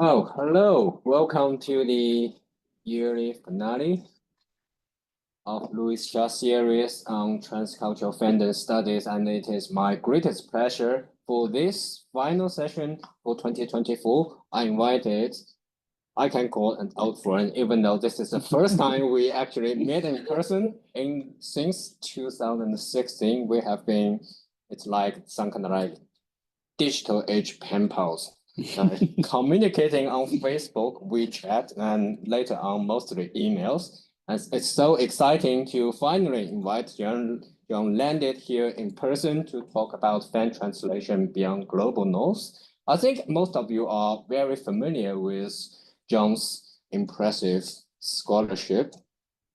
Oh, hello. Welcome to the yearly finale of Louis Shaw series on transcultural fandom studies, and it is my greatest pleasure for this final session for 2024. I can call an old friend, even though this is the first time we actually met in person since 2016. It's like some kind of like digital age pen pals. Communicating on Facebook, WeChat, and later on mostly emails. And it's so exciting to finally invite John landed here in person to talk about fan translation beyond global north. I think most of you are very familiar with John's impressive scholarship,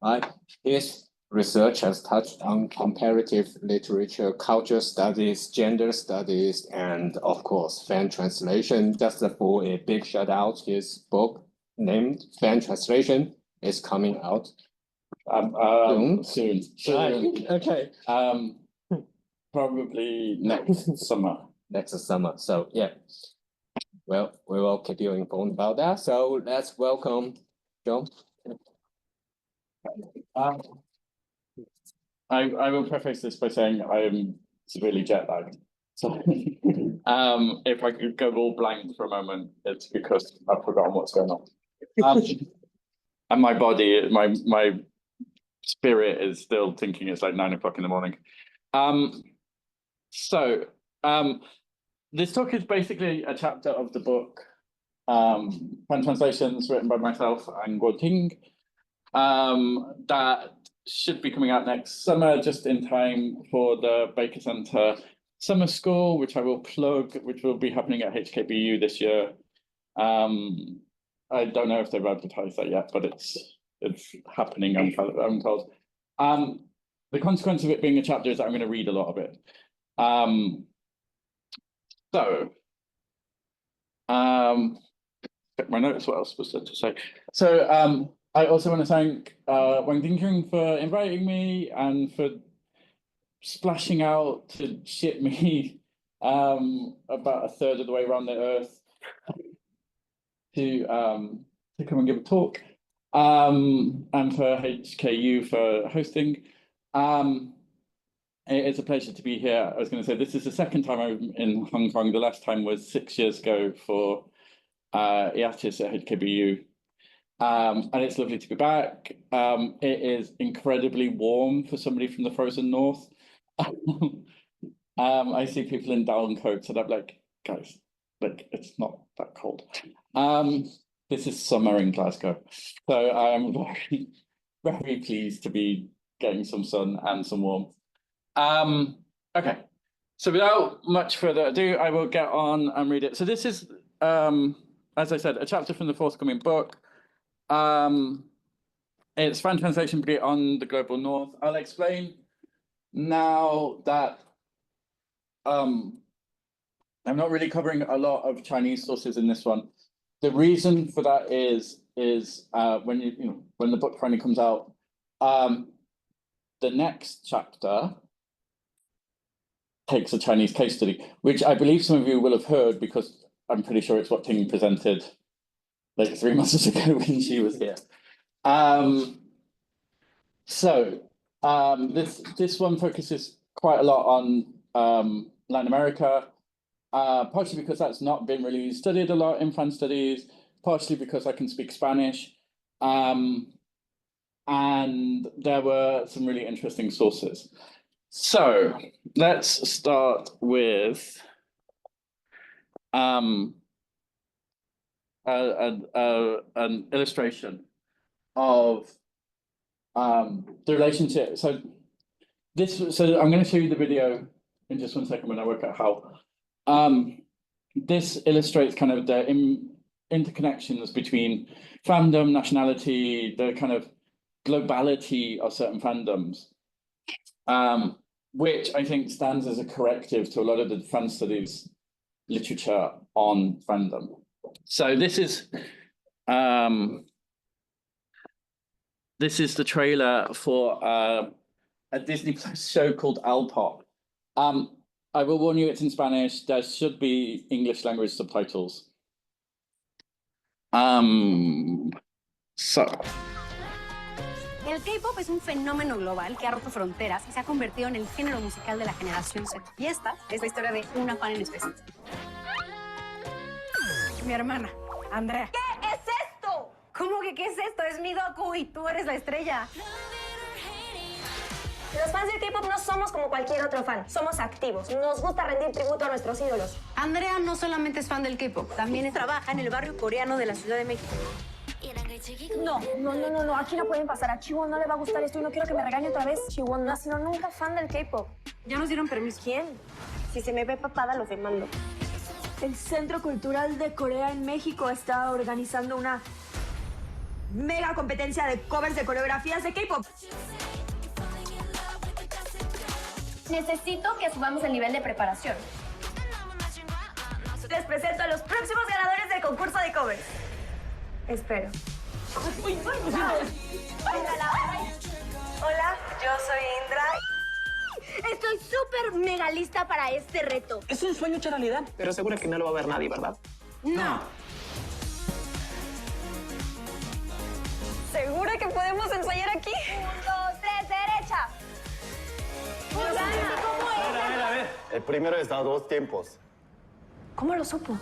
right? His research has touched on comparative literature, culture studies, gender studies, and of course, fan translation. Just for a big shout out, his book named Fan Translation is coming out Soon. Okay. Probably next summer. Next summer. So yeah. Well, we will keep you informed about that. So let's welcome John. Um, I will preface this by saying I am severely jet lagged. So if I could go all blank for a moment, it's because I've forgotten what's going on. And my body, my spirit is still thinking it's like 9 o'clock in the morning. So this talk is basically a chapter of the book Fan Translations, written by myself and Guoting, that should be coming out next summer, just in time for the Baker Center Summer School, which I will plug, which will be happening at HKBU this year. I don't know if they've advertised that yet, but it's happening, I'm told. The consequence of it being a chapter is that I'm going to read a lot of it. Check my notes, what else was there to say? So I also want to thank Wang Dingkun for inviting me and for splashing out to ship me about a third of the way around the earth to come and give a talk, and for HKU for hosting. It's a pleasure to be here. I was going to say this is the second time I'm in Hong Kong. The last time was 6 years ago for IATIS at HKBU. And it's lovely to be back. It is incredibly warm for somebody from the frozen north. I see people in down coats and I'm like, guys, like it's not that cold. This is summer in Glasgow. So I am very, very pleased to be getting some sun and some warmth. Okay. So without much further ado, I will get on and read it. So this is, as I said, a chapter from the forthcoming book. It's fan translation on the global north. I'll explain now that I'm not really covering a lot of Chinese sources in this one. The reason for that is when when the book finally comes out, the next chapter takes a Chinese case study, which I believe some of you will have heard because I'm pretty sure it's what Ting presented like 3 months ago when she was here. This one focuses quite a lot on Latin America, partially because that's not been really studied a lot in fan studies, partially because I can speak Spanish, and there were some really interesting sources. So let's start with an illustration of the relationship. So I'm going to show you the video in just 1 second when I work out how. This illustrates kind of the interconnections between fandom, nationality, the kind of globality of certain fandoms, which I think stands as a corrective to a lot of the fan studies literature on fandom. So this is the trailer for a Disney Plus show called Alpop. I will warn you, it's in Spanish. There should be English language subtitles. So. El K-pop es un fenómeno global que ha roto fronteras y se ha convertido en el género musical de la generación Z. Y esta es la historia de una fan en específico. Mi hermana, Andrea. ¿Qué es esto? ¿Cómo que qué es esto? Es mi Goku y tú eres la estrella. Los fans del K-pop no somos como cualquier otro fan. Somos activos. Nos gusta rendir tributo a nuestros ídolos. Andrea no solamente es fan del K-pop, también trabaja en el barrio coreano de la Ciudad de México. No. Aquí no pueden pasar. A Chiwon no le va a gustar esto y no quiero que me regañe otra vez. Chiwon no ha sido nunca fan del K-pop. Ya nos dieron permiso. ¿Quién? Si se me ve papada, los demando. El Centro Cultural de Corea en México está organizando una mega competencia de covers de coreografías de K-pop. Necesito que subamos el nivel de preparación. Les presento a los próximos ganadores del concurso de covers. Espero. Hola, yo soy Indra. Estoy súper mega lista para este reto. Es un sueño hecho realidad, pero seguro que no lo va a ver nadie, ¿verdad? No. ¿Segura que podemos ensayar aquí? 1, 2, 3, derecha. A ver. El primero está a 2 tiempos. ¿Cómo lo supo?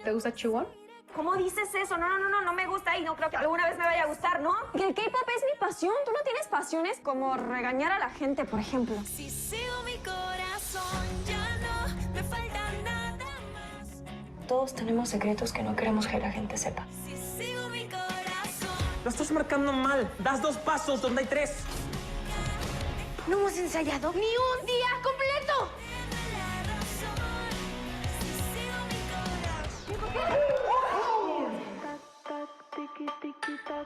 ¿Te gusta Chiwon? ¿Cómo dices eso? No me gusta y no creo que alguna vez me vaya a gustar, ¿no? El K-pop es mi pasión. ¿Tú no tienes pasiones? Como regañar a la gente, por ejemplo. Si sigo mi corazón, ya no me falta nada más. Todos tenemos secretos que no queremos que la gente sepa. Si sigo mi corazón. Lo estás marcando mal. Das 2 pasos donde hay 3. No hemos ensayado ni un día completo.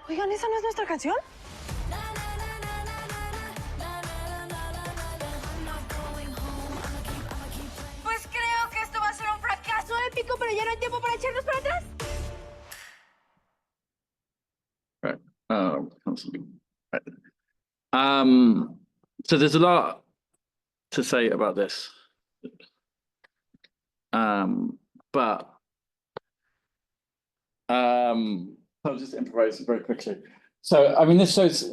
Oigan, ¿esa no es nuestra canción? Pues creo que esto va a ser un fracaso épico, pero ya no hay tiempo para echarnos para atrás. Right. So there's a lot to say about this. But I'll just improvise very quickly. So, I mean, this shows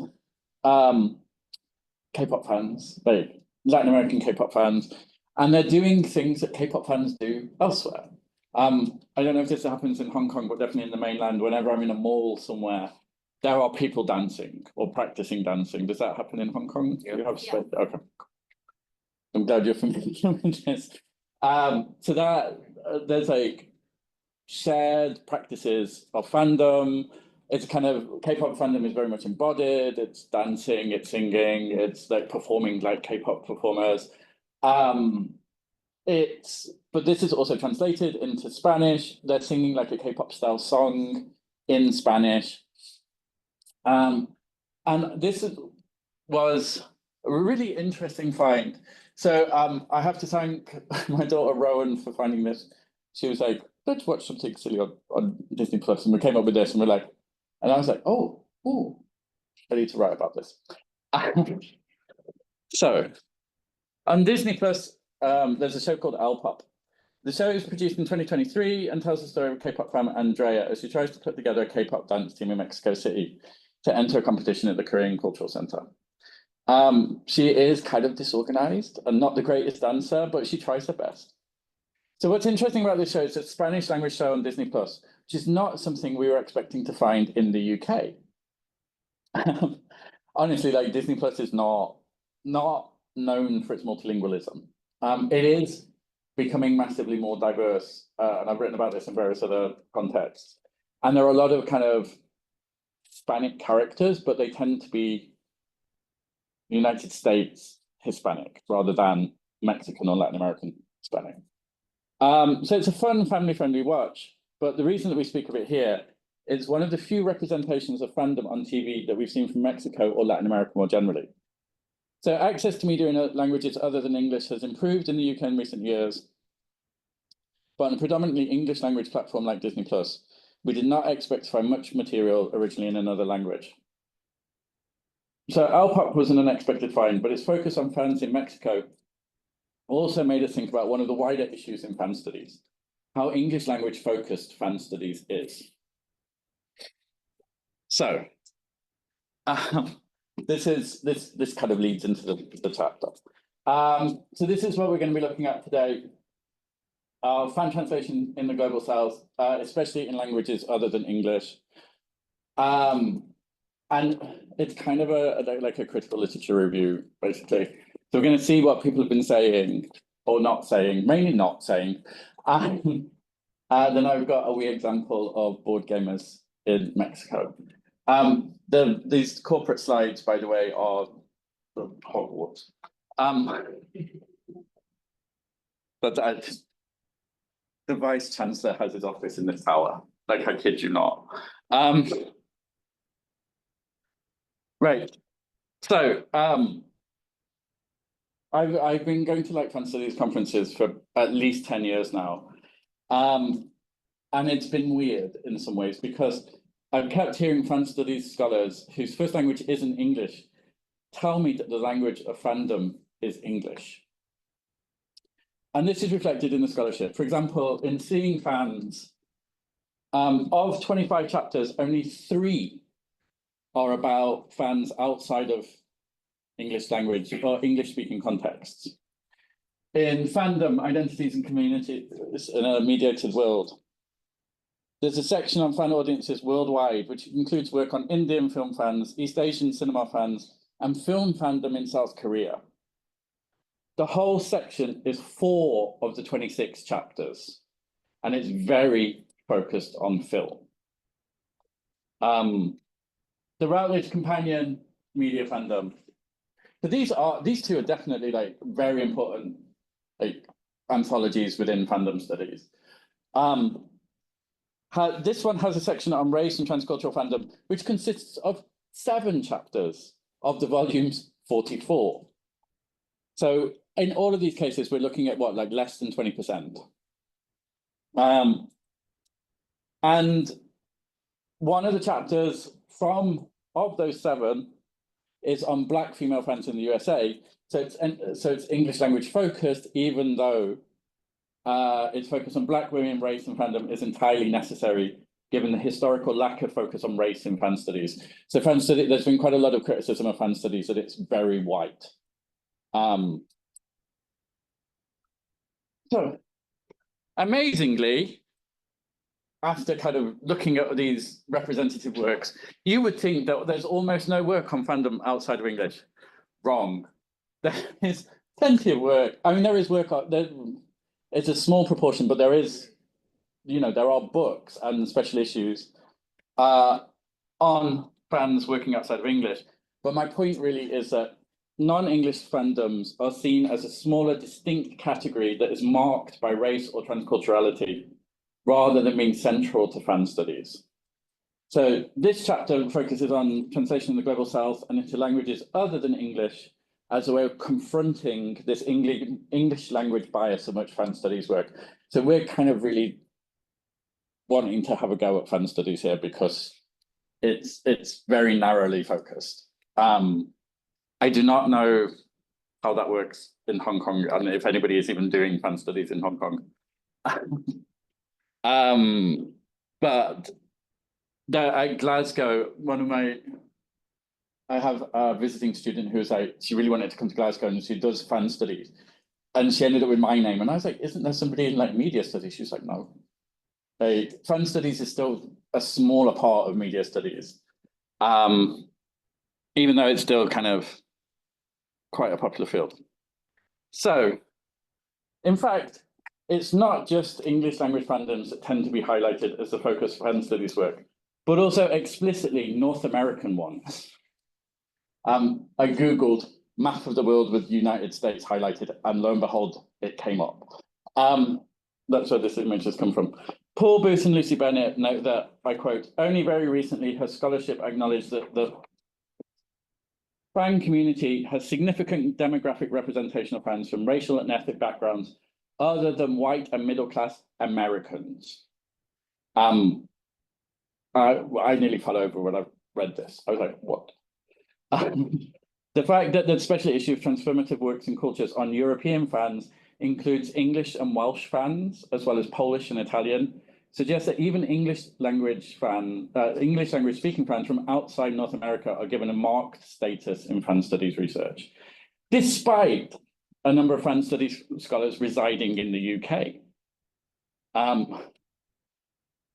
K-pop fans, like Latin American K-pop fans, and they're doing things that K-pop fans do elsewhere. I don't know if this happens in Hong Kong, but definitely in the mainland, whenever I'm in a mall somewhere, there are people dancing or practicing dancing. Does that happen in Hong Kong? Yeah. You have space? Okay. I'm glad you're familiar with this. So that there's like shared practices of fandom. It's kind of K-pop fandom is very much embodied. It's dancing, it's singing, it's like performing like K-pop performers. But this is also translated into Spanish. They're singing like a K-pop style song in Spanish. And this was a really interesting find. So I have to thank my daughter Rowan for finding this. She was like, let's watch something silly on Disney Plus. And we came up with this and we're like, and I was like, oh, I need to write about this. So on Disney Plus, there's a show called L-Pop. The show is produced in 2023 and tells the story of K-pop fan Andrea as she tries to put together a K-pop dance team in Mexico City to enter a competition at the Korean Cultural Center. She is kind of disorganized and not the greatest dancer, but she tries her best. So what's interesting about this show is it's a Spanish language show on Disney Plus, which is not something we were expecting to find in the UK. Honestly, like Disney Plus is not known for its multilingualism. It is becoming massively more diverse, and I've written about this in various other contexts. And there are a lot of kind of Hispanic characters, but they tend to be United States Hispanic rather than Mexican or Latin American Hispanic. So it's a fun, family-friendly watch, but the reason that we speak of it here is one of the few representations of fandom on TV that we've seen from Mexico or Latin America more generally. So access to media in languages other than English has improved in the UK in recent years, but on a predominantly English language platform like Disney Plus, we did not expect to find much material originally in another language. So L-Pop was an unexpected find, but its focus on fans in Mexico also made us think about one of the wider issues in fan studies, how English language focused fan studies is. So this kind of leads into the chapter. So this is what we're going to be looking at today. Fan translation in the Global South, especially in languages other than English. And it's kind of like a critical literature review, basically. So we're going to see what people have been saying or not saying, mainly not saying. Then I've got a wee example of board gamers in Mexico. These corporate slides, by the way, are the Hogwarts. But the Vice Chancellor has his office in this tower. Like, I kid you not. Right. So I've been going to like fan studies conferences for at least 10 years now. And it's been weird in some ways because I've kept hearing fan studies scholars whose first language isn't English tell me that the language of fandom is English. And this is reflected in the scholarship. For example, in Seeing Fans, of 25 chapters, only 3 are about fans outside of English language or English-speaking contexts. In Fandom, Identities and Communities in a Mediated World, there's a section on fan audiences worldwide, which includes work on Indian film fans, East Asian cinema fans, and film fandom in South Korea. The whole section is 4 of the 26 chapters, and it's very focused on film. The Routledge Companion Media Fandom. So these two are definitely like very important like anthologies within fandom studies. This one has a section on race and transcultural fandom, which consists of 7 chapters of the volumes 44. So in all of these cases, we're looking at what, like less than 20%. And one of the chapters of those 7 is on Black female fans in the USA. So it's English language focused, even though its focus on Black women, race, and fandom is entirely necessary, given the historical lack of focus on race in fan studies. So fan study, there's been quite a lot of criticism of fan studies that it's very white. So amazingly, after kind of looking at these representative works, you would think that there's almost no work on fandom outside of English. Wrong. There is plenty of work. I mean, there is work, it's a small proportion, but there is, you know, there are books and special issues on fans working outside of English. But my point really is that non-English fandoms are seen as a smaller, distinct category that is marked by race or transculturality, rather than being central to fan studies. So this chapter focuses on translation in the Global South and into languages other than English as a way of confronting this English language bias of much fan studies work. So we're kind of really wanting to have a go at fan studies here because it's very narrowly focused. I do not know how that works in Hong Kong and if anybody is even doing fan studies in Hong Kong. But at Glasgow, I have a visiting student who's like, she really wanted to come to Glasgow and she does fan studies. And she ended up with my name. And I was like, isn't there somebody in like media studies? She's like, no. Like, fan studies is still a smaller part of media studies. Even though it's still kind of quite a popular field. So, in fact, it's not just English language fandoms that tend to be highlighted as the focus for fan studies work, but also explicitly North American ones. I Googled map of the world with United States highlighted, and lo and behold, it came up. That's where this image has come from. Paul Booth and Lucy Bennett note that, I quote, only very recently has scholarship acknowledged that the fan community has significant demographic representation of fans from racial and ethnic backgrounds other than white and middle-class Americans. I nearly fell over when I read this. I was like, what? The fact that the special issue of transformative works and cultures on European fans includes English and Welsh fans, as well as Polish and Italian, suggests that even English language speaking fans from outside North America are given a marked status in fan studies research, despite a number of fan studies scholars residing in the UK.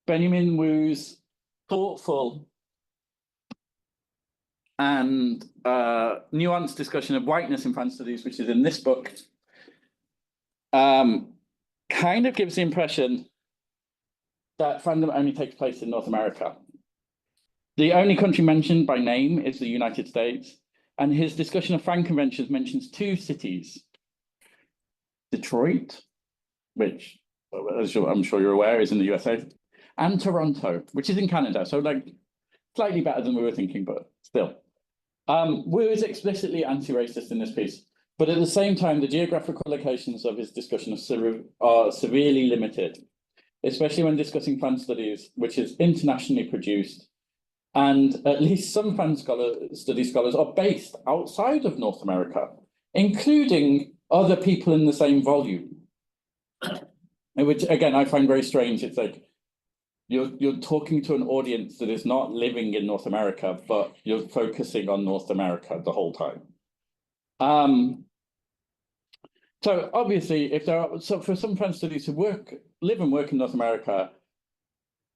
Benjamin Wu's thoughtful and nuanced discussion of whiteness in fan studies, which is in this book, kind of gives the impression that fandom only takes place in North America. The only country mentioned by name is the United States, and his discussion of fan conventions mentions 2 cities: Detroit, which, as I'm sure you're aware, is in the USA, and Toronto, which is in Canada. So like slightly better than we were thinking, but still. Wu is explicitly anti-racist in this piece, but at the same time, the geographical locations of his discussion are severely limited, especially when discussing fan studies, which is internationally produced. And at least some fan study scholars are based outside of North America, including other people in the same volume, which again, I find very strange. It's like, you're talking to an audience that is not living in North America, but you're focusing on North America the whole time. So obviously, if there are for some fan studies who live and work in North America,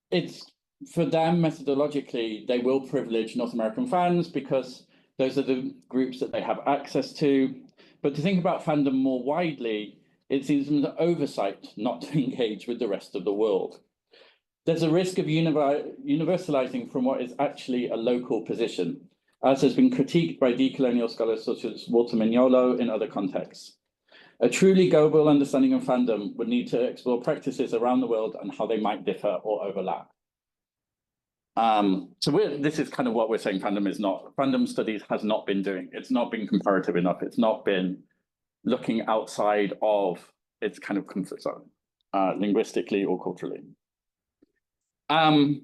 it's for them methodologically, they will privilege North American fans because those are the groups that they have access to. But to think about fandom more widely, it seems an oversight not to engage with the rest of the world. There's a risk of universalizing from what is actually a local position, as has been critiqued by decolonial scholars such as Walter Mignolo in other contexts. A truly global understanding of fandom would need to explore practices around the world and how they might differ or overlap. This is kind of what we're saying fandom studies has not been doing. It's not been comparative enough. It's not been looking outside of its kind of comfort zone, linguistically or culturally. Other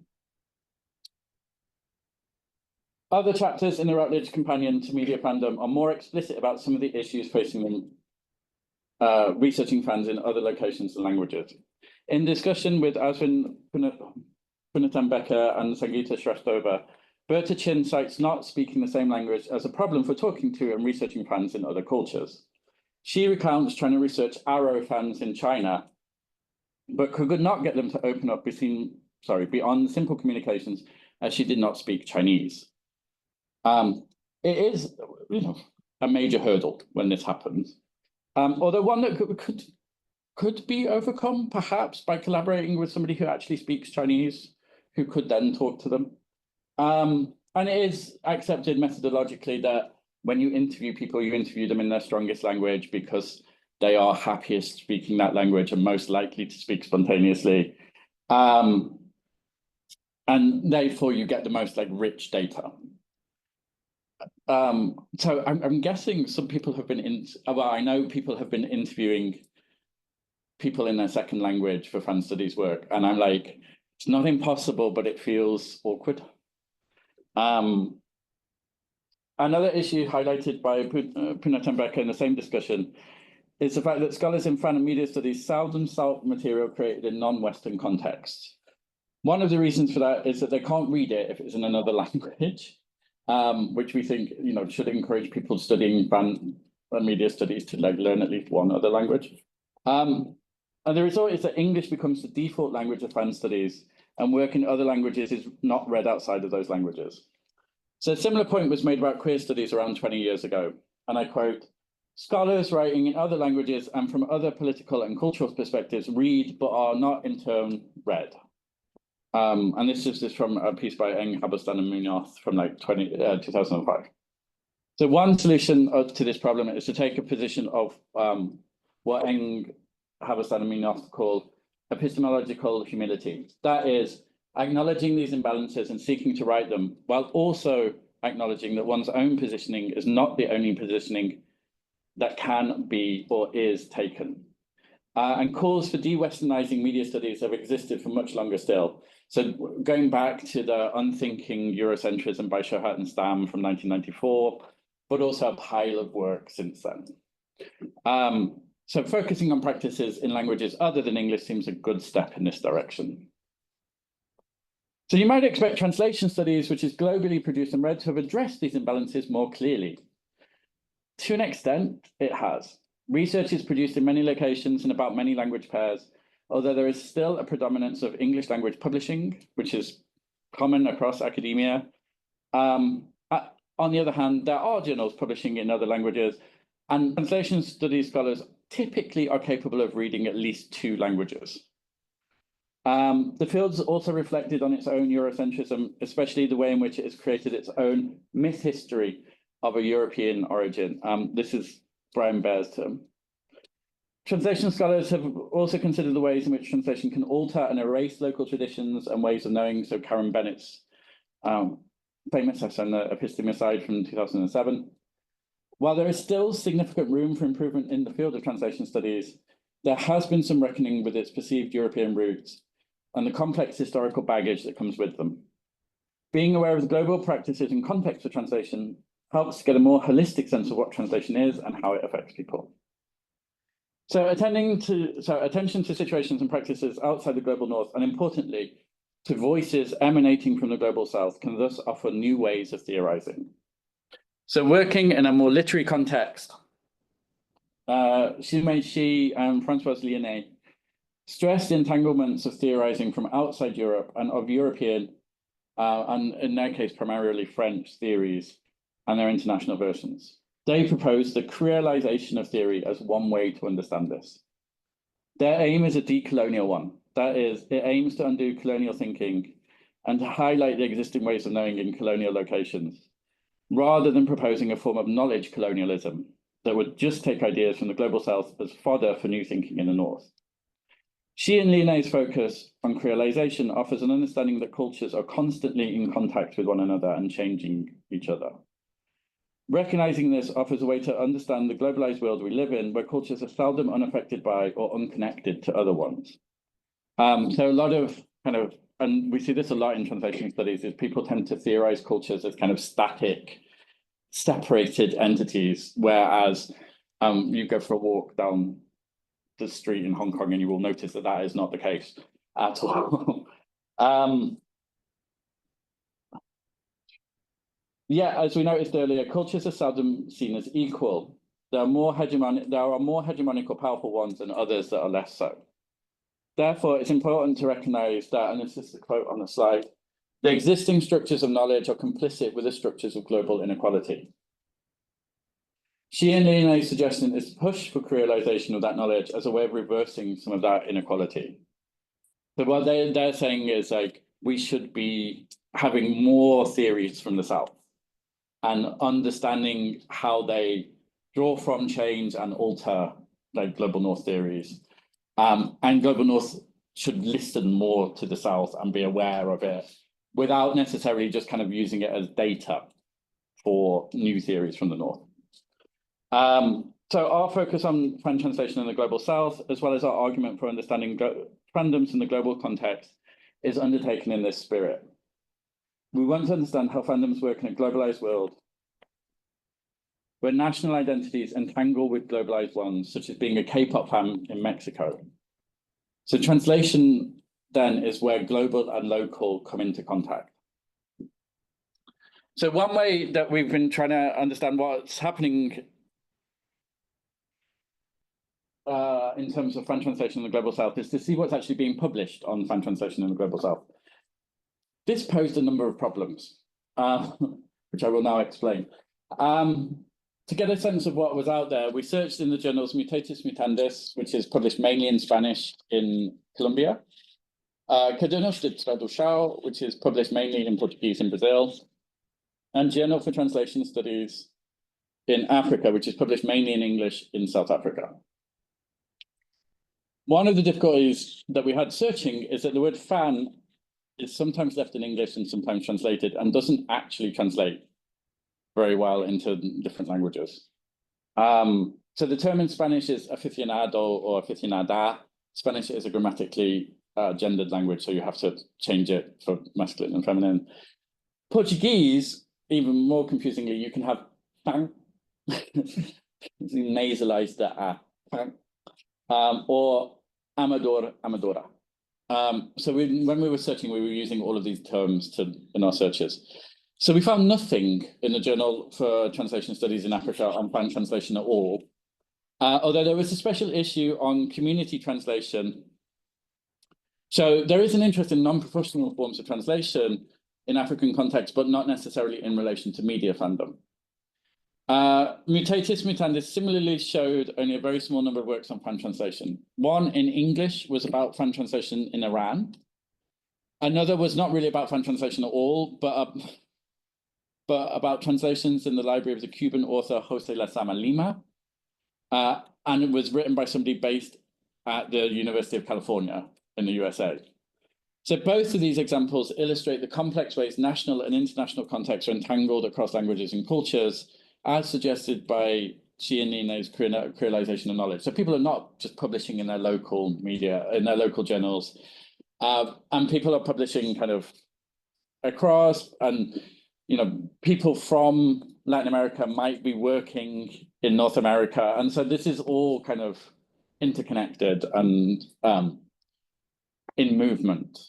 chapters in the Routledge Companion to Media Fandom are more explicit about some of the issues facing them researching fans in other locations and languages. In discussion with Aswin Punatambekar and Sangeeta Shrestova, Berta Chin cites not speaking the same language as a problem for talking to and researching fans in other cultures. She recounts trying to research Arrow fans in China, but could not get them to open up beyond simple communications, as she did not speak Chinese. It is, a major hurdle when this happens. Although one that could be overcome, perhaps, by collaborating with somebody who actually speaks Chinese, who could then talk to them. And it is accepted methodologically that when you interview people, you interview them in their strongest language because they are happiest speaking that language and most likely to speak spontaneously. And therefore you get the most rich data. So I'm guessing some people have been I know people have been interviewing people in their second language for fan studies work, and I'm like, it's not impossible, but it feels awkward. Another issue highlighted by Punatambekar in the same discussion is the fact that scholars in fan and media studies seldom cite material created in non-Western contexts. One of the reasons for that is that they can't read it if it's in another language, which we think should encourage people studying fan and media studies to learn at least one other language. And the result is that English becomes the default language of fan studies, and work in other languages is not read outside of those languages. So a similar point was made about queer studies around 20 years ago, and I quote, "Scholars writing in other languages and from other political and cultural perspectives read but are not in turn read." And this is from a piece by Eng, Habastan and Munoz from 2005. So one solution to this problem is to take a position of what Eng, Habastan and Munoz call epistemological humility. That is, acknowledging these imbalances and seeking to right them, while also acknowledging that one's own positioning is not the only positioning that can be or is taken. And calls for de-Westernizing media studies have existed for much longer still. So going back to the Unthinking Eurocentrism by Shohat and Stam from 1994, but also a pile of work since then. So focusing on practices in languages other than English seems a good step in this direction. So you might expect translation studies, which is globally produced and read, to have addressed these imbalances more clearly. To an extent, it has. Research is produced in many locations and about many language pairs, although there is still a predominance of English language publishing, which is common across academia. On the other hand, there are journals publishing in other languages, and translation studies scholars typically are capable of reading at least 2 languages. The field's also reflected on its own Eurocentrism, especially the way in which it has created its own myth history of a European origin. This is Brian Baer's term. Translation scholars have also considered the ways in which translation can alter and erase local traditions and ways of knowing. So Karen Bennett's famous essay on the epistemicide from 2007. While there is still significant room for improvement in the field of translation studies, there has been some reckoning with its perceived European roots and the complex historical baggage that comes with them. Being aware of the global practices and context of translation helps get a more holistic sense of what translation is and how it affects people. So attention to situations and practices outside the global north, and importantly, to voices emanating from the global south, can thus offer new ways of theorizing. So working in a more literary context, Ximei Shi and Françoise Lyonnais stressed the entanglements of theorizing from outside Europe and of European, and in their case, primarily French theories and their international versions. They proposed the creolization of theory as one way to understand this. Their aim is a decolonial one. That is, it aims to undo colonial thinking and to highlight the existing ways of knowing in colonial locations, rather than proposing a form of knowledge colonialism that would just take ideas from the global south as fodder for new thinking in the north. She and Lyonnais' focus on creolization offers an understanding that cultures are constantly in contact with one another and changing each other. Recognizing this offers a way to understand the globalized world we live in, where cultures are seldom unaffected by or unconnected to other ones. So a lot of and we see this a lot in translation studies, is people tend to theorize cultures as kind of static, separated entities, whereas you go for a walk down the street in Hong Kong and you will notice that that is not the case at all. Yeah, as we noticed earlier, cultures are seldom seen as equal. There are more hegemonic or powerful ones and others that are less so. Therefore, it's important to recognize that, and this is the quote on the slide, the existing structures of knowledge are complicit with the structures of global inequality. She and Lyonnais' suggestion is to push for creolization of that knowledge as a way of reversing some of that inequality. So what they're saying is, like, we should be having more theories from the South and understanding how they draw from, change, and alter like global North theories. And global North should listen more to the South and be aware of it without necessarily just kind of using it as data for new theories from the North. So our focus on fan translation in the global South, as well as our argument for understanding fandoms in the global context, is undertaken in this spirit. We want to understand how fandoms work in a globalized world where national identities entangle with globalized ones, such as being a K-pop fan in Mexico. So translation then is where global and local come into contact. So one way that we've been trying to understand what's happening in terms of fan translation in the global South is to see what's actually being published on fan translation in the global South. This posed a number of problems, which I will now explain. To get a sense of what was out there, we searched in the journals Mutatis Mutandis, which is published mainly in Spanish in Colombia, Cadernos de Tradução, which is published mainly in Portuguese in Brazil, and Journal for Translation Studies in Africa, which is published mainly in English in South Africa. One of the difficulties that we had searching is that the word fan is sometimes left in English and sometimes translated and doesn't actually translate very well into different languages. So the term in Spanish is aficionado or aficionada. Spanish is a grammatically gendered language, so you have to change it for masculine and feminine. Portuguese, even more confusingly, you can have fan, nasalize the a, fan, or amador, amadora. So when we were searching, we were using all of these terms in our searches. So we found nothing in the Journal for Translation Studies in Africa on fan translation at all. Although there was a special issue on community translation. So there is an interest in non-professional forms of translation in African context, but not necessarily in relation to media fandom. Mutatis Mutandis similarly showed only a very small number of works on fan translation. One in English was about fan translation in Iran. Another was not really about fan translation at all, but about translations in the library of the Cuban author Jose Lezama Lima. And it was written by somebody based at the University of California in the USA. So both of these examples illustrate the complex ways national and international contexts are entangled across languages and cultures, as suggested by Chianine's creolization of knowledge. So people are not just publishing in their local media, in their local journals, and people are publishing kind of across, and people from Latin America might be working in North America. And so this is all kind of interconnected and in movement.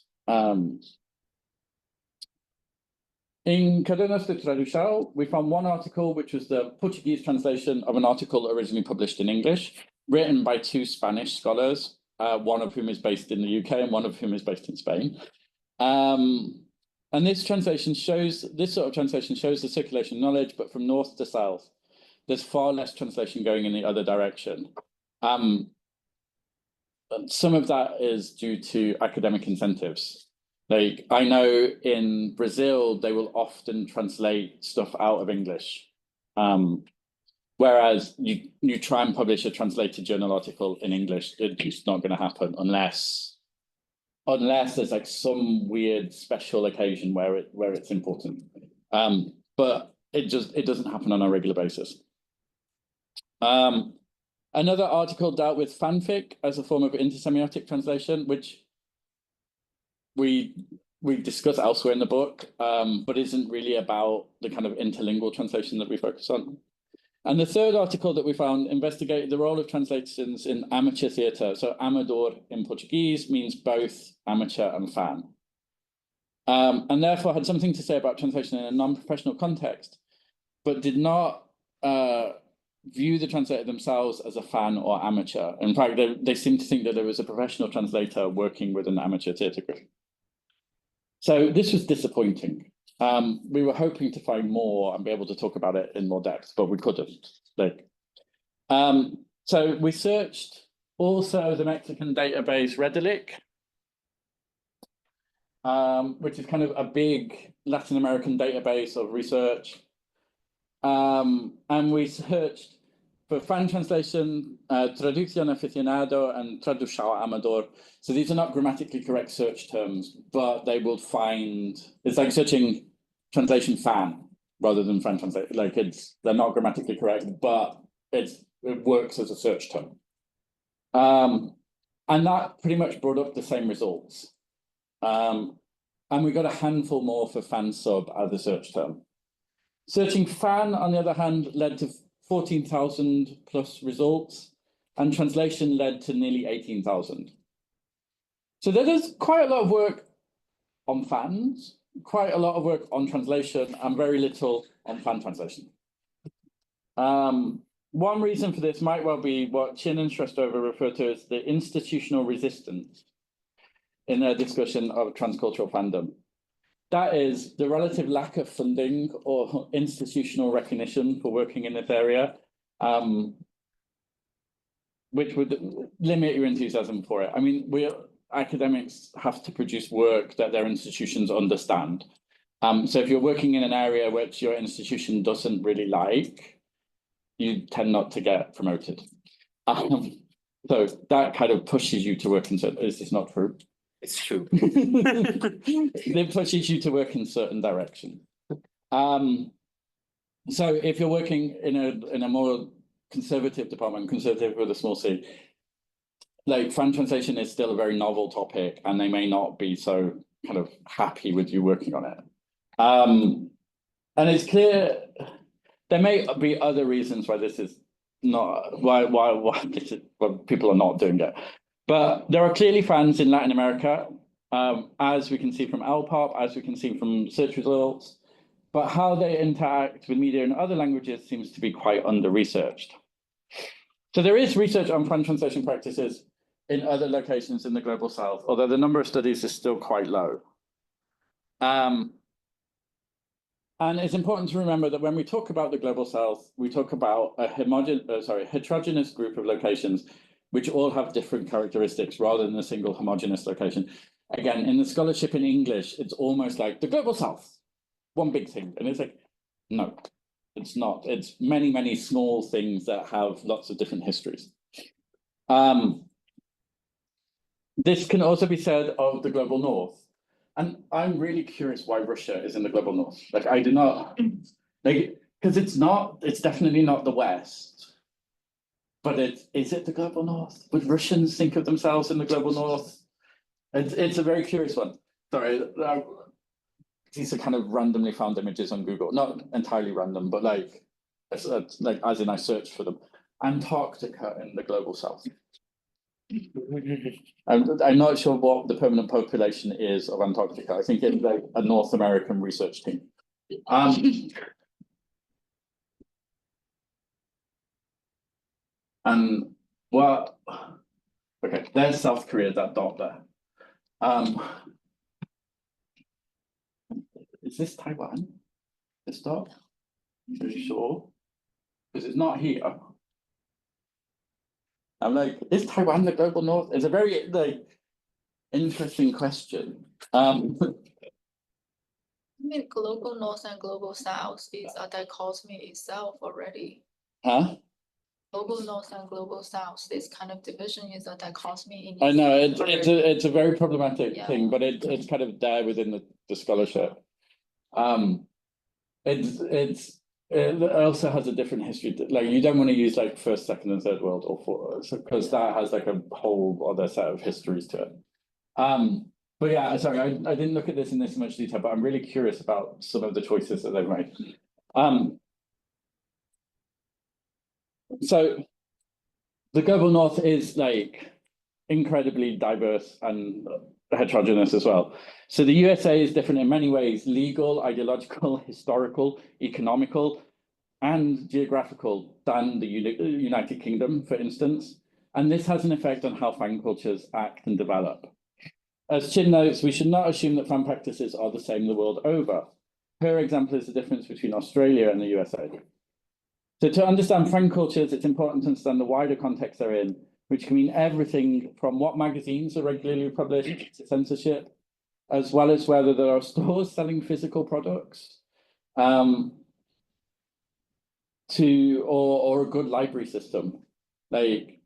In Cadernos de Tradução, we found one article, which was the Portuguese translation of an article originally published in English, written by two Spanish scholars, one of whom is based in the UK and one of whom is based in Spain. And this sort of translation shows the circulation of knowledge, but from north to south. There's far less translation going in the other direction. Some of that is due to academic incentives. Like, I know in Brazil, they will often translate stuff out of English. Whereas you try and publish a translated journal article in English, it's not going to happen unless there's like some weird special occasion where it's important. But it doesn't happen on a regular basis. Another article dealt with fanfic as a form of intersemiotic translation, which we discuss elsewhere in the book, but isn't really about the kind of interlingual translation that we focus on. And the third article that we found investigated the role of translations in amateur theatre. So amador in Portuguese means both amateur and fan. And therefore had something to say about translation in a non-professional context, but did not view the translator themselves as a fan or amateur. In fact, they seem to think that there was a professional translator working with an amateur theatre group. So this was disappointing. We were hoping to find more and be able to talk about it in more depth, but we couldn't. So we searched also the Mexican database Redilic, which is kind of a big Latin American database of research. And we searched for fan translation, traducción aficionado and tradução amador. So these are not grammatically correct search terms, but they will find, it's like searching translation fan rather than fan translation. Like they're not grammatically correct, but it works as a search term. And that pretty much brought up the same results. And we got a handful more for fan sub as a search term. Searching fan, on the other hand, led to 14,000 plus results, and translation led to nearly 18,000. So there's quite a lot of work on fans, quite a lot of work on translation, and very little on fan translation. One reason for this might well be what Chin and Shrestover referred to as the institutional resistance in their discussion of transcultural fandom. That is the relative lack of funding or institutional recognition for working in this area, which would limit your enthusiasm for it. I mean, academics have to produce work that their institutions understand. So if you're working in an area which your institution doesn't really like, you tend not to get promoted. So that kind of pushes you to work in certain, is this not true? It's true. It pushes you to work in certain direction. So if you're working in a more conservative department, conservative with a small c, like fan translation is still a very novel topic, and they may not be so kind of happy with you working on it. And it's clear there may be other reasons why this is not why people are not doing it. But there are clearly fans in Latin America, as we can see from Lpop, as we can see from search results. But how they interact with media in other languages seems to be quite under-researched. So there is research on fan translation practices in other locations in the Global South, although the number of studies is still quite low. And it's important to remember that when we talk about the Global South, we talk about a heterogeneous group of locations which all have different characteristics rather than a single homogeneous location. Again, in the scholarship in English, it's almost like the Global South, one big thing. And it's like, no, it's not. It's many, many small things that have lots of different histories. This can also be said of the Global North. And I'm really curious why Russia is in the Global North. Like, I do not, like, because it's definitely not the West. But is it the Global North? Would Russians think of themselves in the Global North? It's a very curious one. Sorry, these are kind of randomly found images on Google. Not entirely random, but like as in I searched for them. Antarctica in the Global South. I'm not sure what the permanent population is of Antarctica. I think it's like a North American research team. And well, okay, there's South Korea, that dot there. Is this Taiwan? This dot? Are you sure? Because it's not here. I'm like, is Taiwan the Global North? It's a very interesting question. I mean, Global North and Global South is a dichotomy itself already. Huh? Global North and Global South, this kind of division is a dichotomy in I know it's a very problematic thing, but it's kind of there within the scholarship. It also has a different history. Like, you don't want to use like first, second, and third world or fourth, because that has like a whole other set of histories to it. But yeah, sorry, I didn't look at this in this much detail, but I'm really curious about some of the choices that they've made. So the Global North is like incredibly diverse and heterogeneous as well. So the USA is different in many ways: legal, ideological, historical, economical, and geographical than the United Kingdom, for instance. And this has an effect on how fan cultures act and develop. As Chin notes, we should not assume that fan practices are the same the world over. Her example is the difference between Australia and the USA. So to understand fan cultures, it's important to understand the wider context they're in, which can mean everything from what magazines are regularly published to censorship, as well as whether there are stores selling physical products, or a good library system. Like,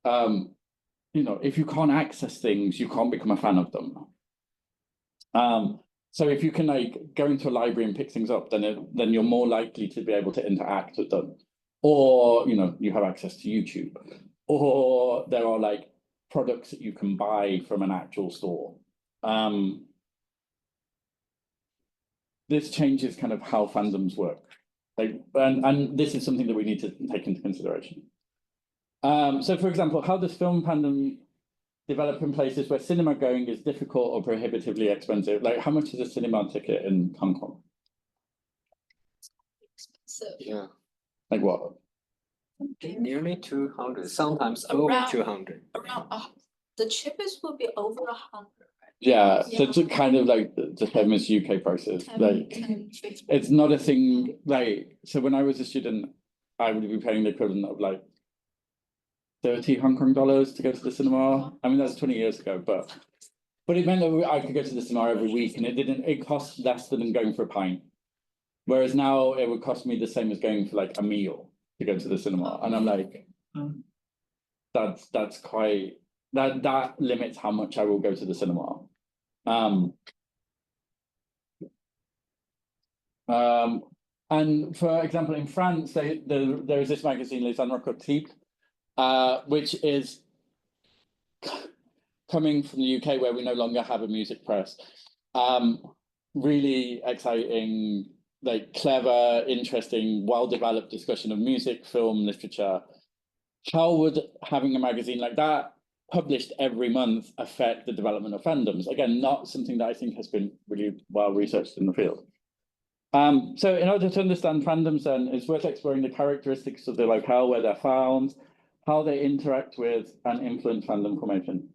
you know, if you can't access things, you can't become a fan of them. So if you can like go into a library and pick things up, then you're more likely to be able to interact with them. Or, you know, you have access to YouTube. Or there are like products that you can buy from an actual store. This changes kind of how fandoms work. Like, and this is something that we need to take into consideration. So for example, how does film fandom develop in places where cinema going is difficult or prohibitively expensive? Like, how much is a cinema ticket in Hong Kong? expensive. Yeah, Like what? nearly 200, sometimes over 200. Around the cheapest would be over 100. Yeah, so it's kind of like the same as UK prices. 10, Like, 10, 50. it's not a thing. Like, so when I was a student, I would be paying the equivalent of like 30 Hong Kong dollars to go to the cinema. I mean, that's 20 years ago, but it meant that I could go to the cinema every week, and it cost less than going for a pint. Whereas now it would cost me the same as going for like a meal to go to the cinema, and I'm like, that's quite that limits how much I will go to the cinema. And for example, in France, there is this magazine, Les Anrocotiques, which is coming from the UK, where we no longer have a music press. Really exciting like clever, interesting, well-developed discussion of music, film, literature, how would having a magazine like that published every month affect the development of fandoms? Again, not something that I think has been really well researched in the field. So in order to understand fandoms, then, it's worth exploring the characteristics of the locale where they're found, how they interact with and influence fandom formation.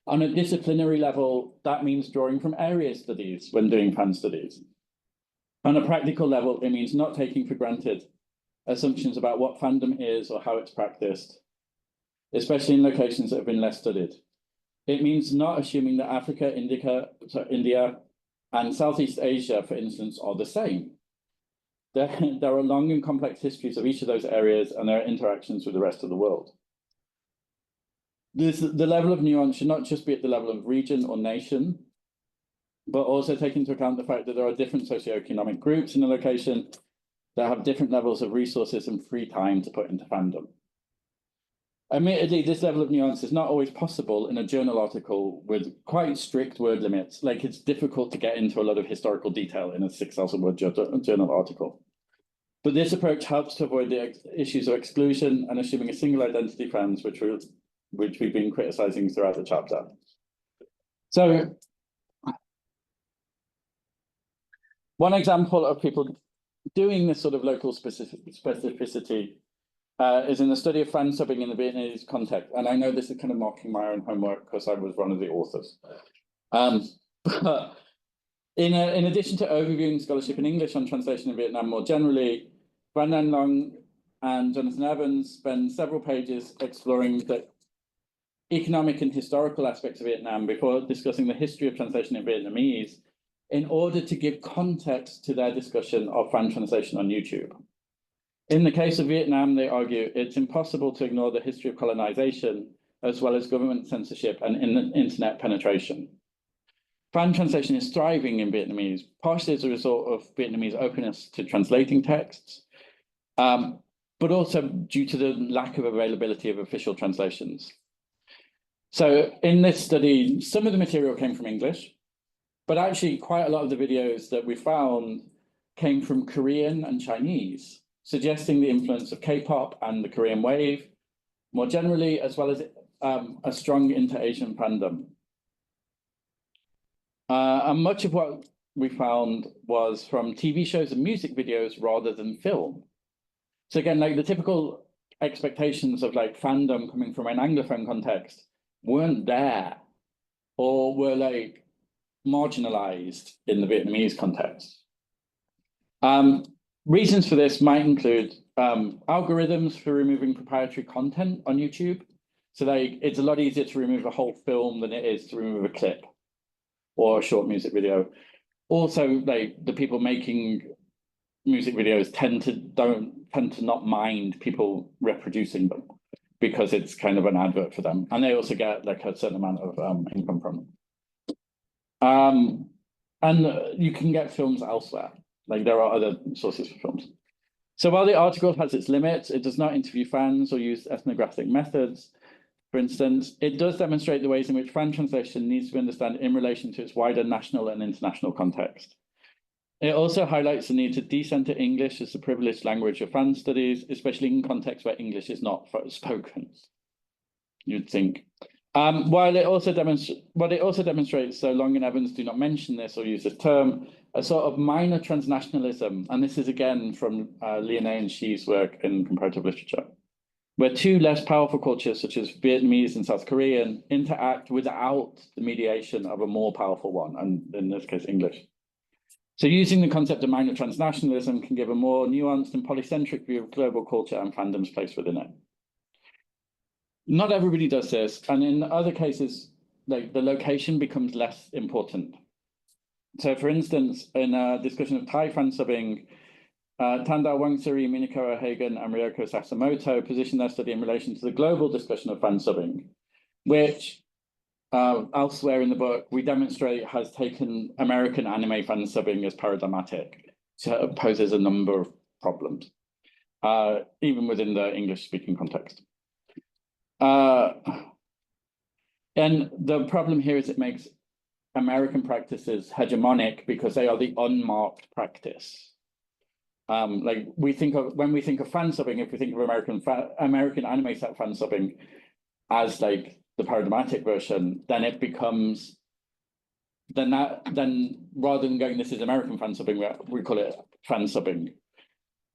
On a disciplinary level, that means drawing from area studies when doing fan studies. On a practical level, it means not taking for granted assumptions about what fandom is or how it's practiced, especially in locations that have been less studied. It means not assuming that Africa, India, and Southeast Asia, for instance, are the same. There are long and complex histories of each of those areas and their interactions with the rest of the world. The level of nuance should not just be at the level of region or nation, but also take into account the fact that there are different socioeconomic groups in a location that have different levels of resources and free time to put into fandom. Admittedly, this level of nuance is not always possible in a journal article with quite strict word limits. Like, it's difficult to get into a lot of historical detail in a 6,000 word journal article. But this approach helps to avoid the issues of exclusion and assuming a single identity fans, which we've been criticizing throughout the chapter. So one example of people doing this sort of local specificity is in the study of fan subbing in the Vietnamese context. And I know this is kind of mocking my own homework because I was one of the authors. But in addition to overviewing scholarship in English on translation in Vietnam more generally, Van Nan Long and Jonathan Evans spend several pages exploring the economic and historical aspects of Vietnam before discussing the history of translation in Vietnamese in order to give context to their discussion of fan translation on YouTube. In the case of Vietnam, they argue it's impossible to ignore the history of colonization, as well as government censorship and internet penetration. Fan translation is thriving in Vietnamese, partially as a result of Vietnamese openness to translating texts, but also due to the lack of availability of official translations. So in this study, some of the material came from English, but actually quite a lot of the videos that we found came from Korean and Chinese, suggesting the influence of K-pop and the Korean wave more generally, as well as a strong inter-Asian fandom. And much of what we found was from TV shows and music videos rather than film. So again, like the typical expectations of like fandom coming from an Anglophone context weren't there, or were like marginalized in the Vietnamese context. Reasons for this might include algorithms for removing proprietary content on YouTube. So like it's a lot easier to remove a whole film than it is to remove a clip or a short music video. Also, like the people making music videos tend to not mind people reproducing them because it's kind of an advert for them, and they also get like a certain amount of income from them. And you can get films elsewhere. Like there are other sources for films. So while the article has its limits, it does not interview fans or use ethnographic methods. For instance, it does demonstrate the ways in which fan translation needs to be understood in relation to its wider national and international context. It also highlights the need to decenter English as the privileged language of fan studies, especially in contexts where English is not spoken, you'd think. What it also demonstrates, so Long and Evans do not mention this or use this term, a sort of minor transnationalism, and this is again from Lianet and Xi's work in comparative literature, where two less powerful cultures, such as Vietnamese and South Korean, interact without the mediation of a more powerful one, and in this case, English. So using the concept of minor transnationalism can give a more nuanced and polycentric view of global culture and fandom's place within it. Not everybody does this, and in other cases, like the location becomes less important. So for instance, in a discussion of Thai fan subbing, Tandao Wangsuri, Minako O'Hagan, and Ryoko Sakamoto position their study in relation to the global discussion of fan subbing, which elsewhere in the book, we demonstrate has taken American anime fan subbing as paradigmatic. So it poses a number of problems, even within the English-speaking context. And the problem here is it makes American practices hegemonic because they are the unmarked practice. Like when we think of fan subbing, if we think of American anime set fan subbing as like the paradigmatic version, then it becomes then rather than going this is American fan subbing, we call it fan subbing.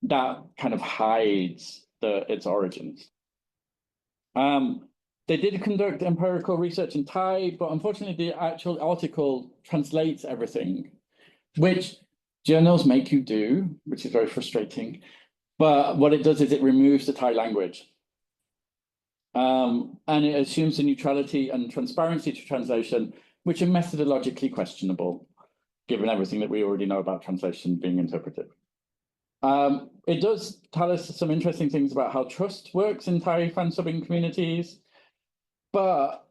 That kind of hides its origins. They did conduct empirical research in Thai, but unfortunately the actual article translates everything, which journals make you do, which is very frustrating. But what it does is it removes the Thai language. And it assumes the neutrality and transparency to translation, which are methodologically questionable, given everything that we already know about translation being interpreted. It does tell us some interesting things about how trust works in Thai fan subbing communities, but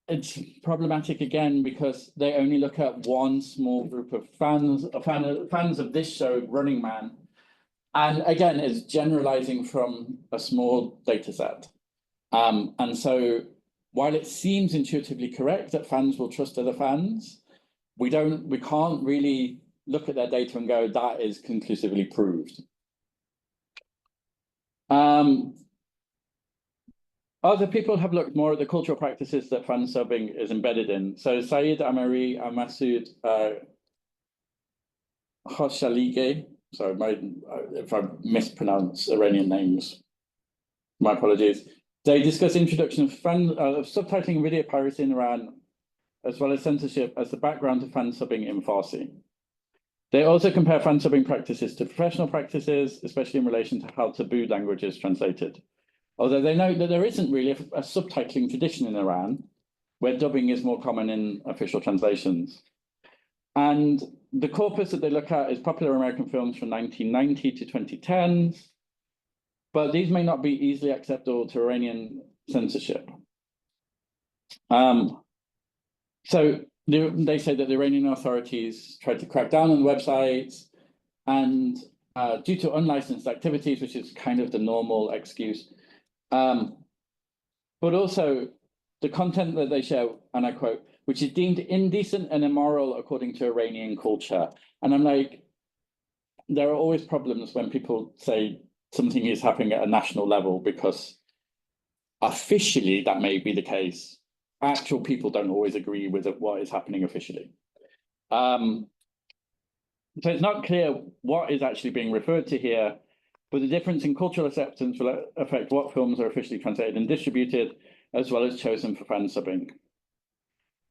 it's problematic again because they only look at one small group of fans of this show, Running Man, and again, it's generalizing from a small data set. And so while it seems intuitively correct that fans will trust other fans, we can't really look at their data and go, that is conclusively proved. Other people have looked more at the cultural practices that fan subbing is embedded in. So Saeed Amari Masud Khoshalige, sorry, if I mispronounce Iranian names, my apologies. They discuss introduction of subtitling video piracy in Iran, as well as censorship as the background to fan subbing in Farsi. They also compare fan subbing practices to professional practices, especially in relation to how taboo language is translated. Although they note that there isn't really a subtitling tradition in Iran, where dubbing is more common in official translations. And the corpus that they look at is popular American films from 1990 to 2010s, but these may not be easily acceptable to Iranian censorship. So they say that the Iranian authorities tried to crack down on websites, and due to unlicensed activities, which is kind of the normal excuse, but also the content that they share, and I quote, which is deemed indecent and immoral according to Iranian culture. And I'm like, there are always problems when people say something is happening at a national level, because officially that may be the case. Actual people don't always agree with what is happening officially. So it's not clear what is actually being referred to here, but the difference in cultural acceptance will affect what films are officially translated and distributed, as well as chosen for fan subbing.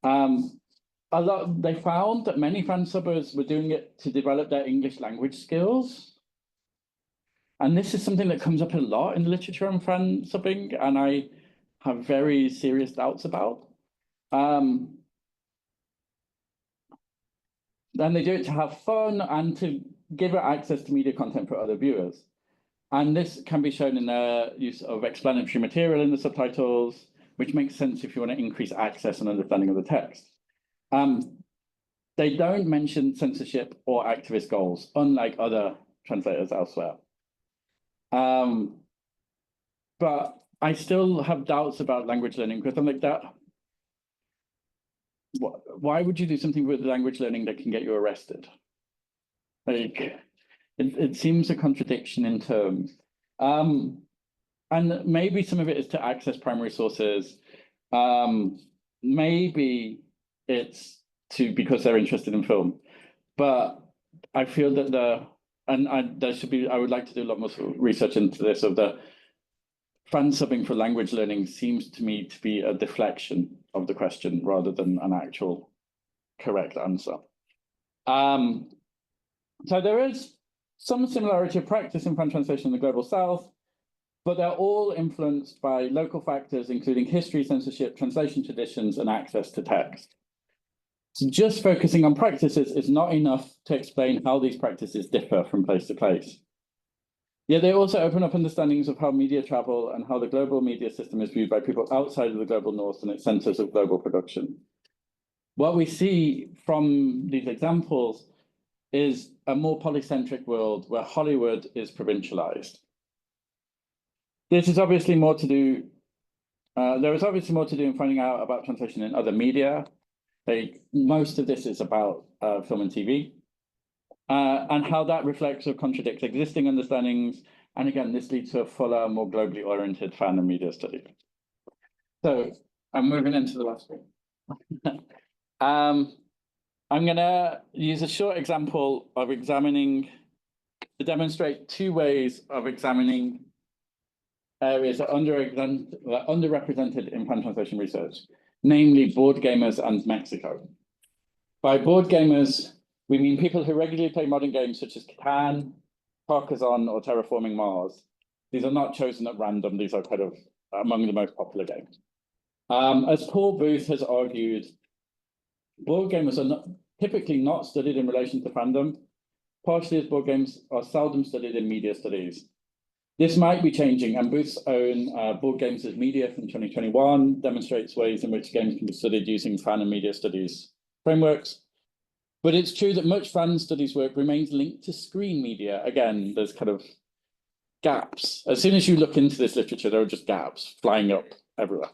They found that many fan subbers were doing it to develop their English language skills. And this is something that comes up a lot in the literature on fan subbing, and I have very serious doubts about. And they do it to have fun and to give it access to media content for other viewers. And this can be shown in the use of explanatory material in the subtitles, which makes sense if you want to increase access and understanding of the text. They don't mention censorship or activist goals, unlike other translators elsewhere. But I still have doubts about language learning, because I'm like, why would you do something with language learning that can get you arrested? Like, it seems a contradiction in terms. And maybe some of it is to access primary sources. Maybe it's because they're interested in film. But I feel that I would like to do a lot more research into this, of the fan subbing for language learning seems to me to be a deflection of the question rather than an actual correct answer. So there is some similarity of practice in fan translation in the Global South, but they're all influenced by local factors, including history, censorship, translation traditions, and access to text. So just focusing on practices is not enough to explain how these practices differ from place to place. Yet they also open up understandings of how media travel and how the global media system is viewed by people outside of the global north and its centers of global production. What we see from these examples is a more polycentric world where Hollywood is provincialized. This is obviously more to do, there is obviously more to do in finding out about translation in other media. Most of this is about film and TV. and how that reflects or contradicts existing understandings. And again, this leads to a fuller, more globally oriented fan and media study. So I'm moving into the last one. I'm going to use a short example of examining to demonstrate two ways of examining areas that are underrepresented in fan translation research, namely board gamers and Mexico. By board gamers, we mean people who regularly play modern games such as Catan, Carcassonne, or Terraforming Mars. These are not chosen at random. These are kind of among the most popular games. As Paul Booth has argued, board gamers are typically not studied in relation to fandom, partially as board games are seldom studied in media studies. This might be changing, and Booth's own Board Games as Media from 2021 demonstrates ways in which games can be studied using fan and media studies frameworks. But it's true that much fan studies work remains linked to screen media. Again, there's kind of gaps. As soon as you look into this literature, there are just gaps flying up everywhere.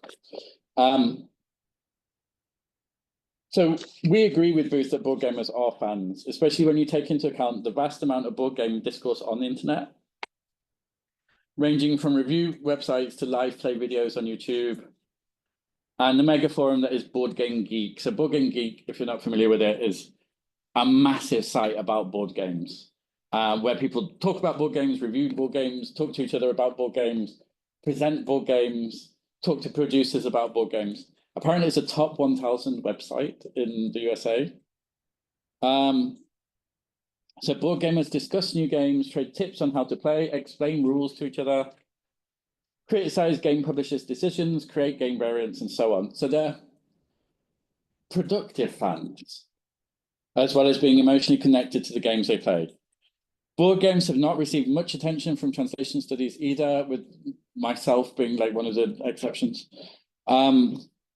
So we agree with Booth that board gamers are fans, especially when you take into account the vast amount of board game discourse on the internet, ranging from review websites to live play videos on YouTube, and the mega forum that is Board Game Geek. So Board Game Geek, if you're not familiar with it, is a massive site about board games, where people talk about board games, review board games, talk to each other about board games, present board games, talk to producers about board games. Apparently it's a top 1,000 website in the USA. So board gamers discuss new games, trade tips on how to play, explain rules to each other, criticize game publishers' decisions, create game variants, and so on. So they're productive fans, as well as being emotionally connected to the games they play. Board games have not received much attention from translation studies either, with myself being like one of the exceptions.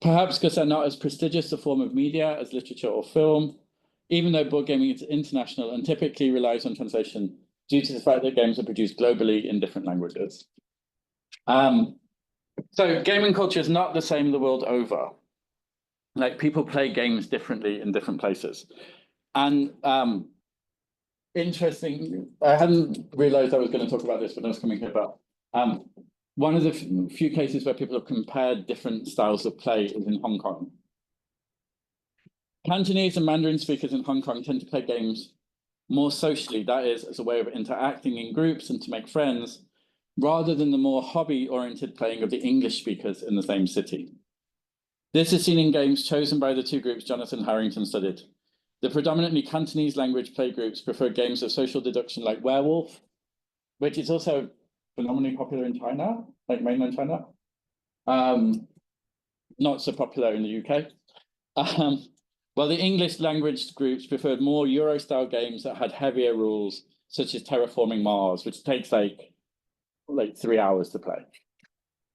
Perhaps because they're not as prestigious a form of media as literature or film, even though board gaming is international and typically relies on translation due to the fact that games are produced globally in different languages. So gaming culture is not the same the world over. Like, people play games differently in different places. And interesting, I hadn't realized I was going to talk about this when I was coming here, but one of the few cases where people have compared different styles of play is in Hong Kong. Cantonese and Mandarin speakers in Hong Kong tend to play games more socially, that is, as a way of interacting in groups and to make friends, rather than the more hobby-oriented playing of the English speakers in the same city. This is seen in games chosen by the two groups Jonathan Harrington studied. The predominantly Cantonese language play groups prefer games of social deduction like Werewolf, which is also phenomenally popular in China, like mainland China. Not so popular in the UK. While the English language groups preferred more Euro-style games that had heavier rules, such as Terraforming Mars, which takes like 3 hours to play.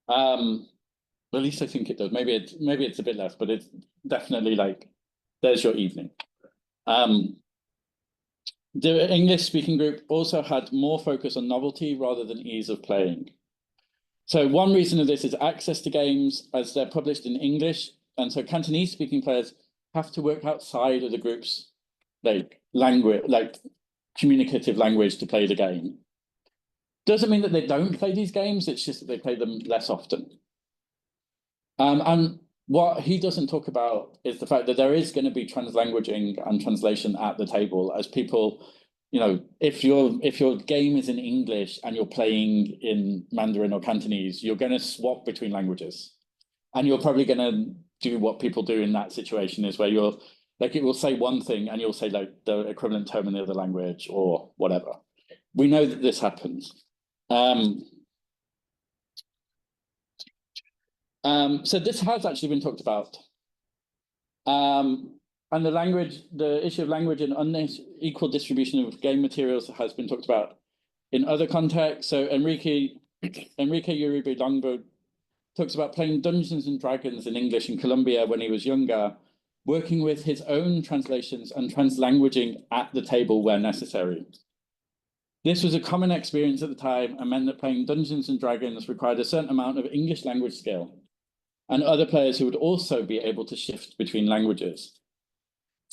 At least I think it does. Maybe it's a bit less, but it's definitely like, there's your evening. The English-speaking group also had more focus on novelty rather than ease of playing. So one reason of this is access to games, as they're published in English, and so Cantonese-speaking players have to work outside of the group's communicative language to play the game. Doesn't mean that they don't play these games, it's just that they play them less often. And what he doesn't talk about is the fact that there is going to be translanguaging and translation at the table, as people, if your game is in English and you're playing in Mandarin or Cantonese, you're going to swap between languages. And you're probably going to do what people do in that situation, is where you're like, it will say one thing and you'll say like the equivalent term in the other language or whatever. We know that this happens. So this has actually been talked about. And the issue of language and unequal distribution of game materials has been talked about in other contexts. So Enrique Uribe Longbo talks about playing Dungeons and Dragons in English in Colombia when he was younger, working with his own translations and translanguaging at the table where necessary. This was a common experience at the time and meant that playing Dungeons and Dragons required a certain amount of English language skill, and other players who would also be able to shift between languages.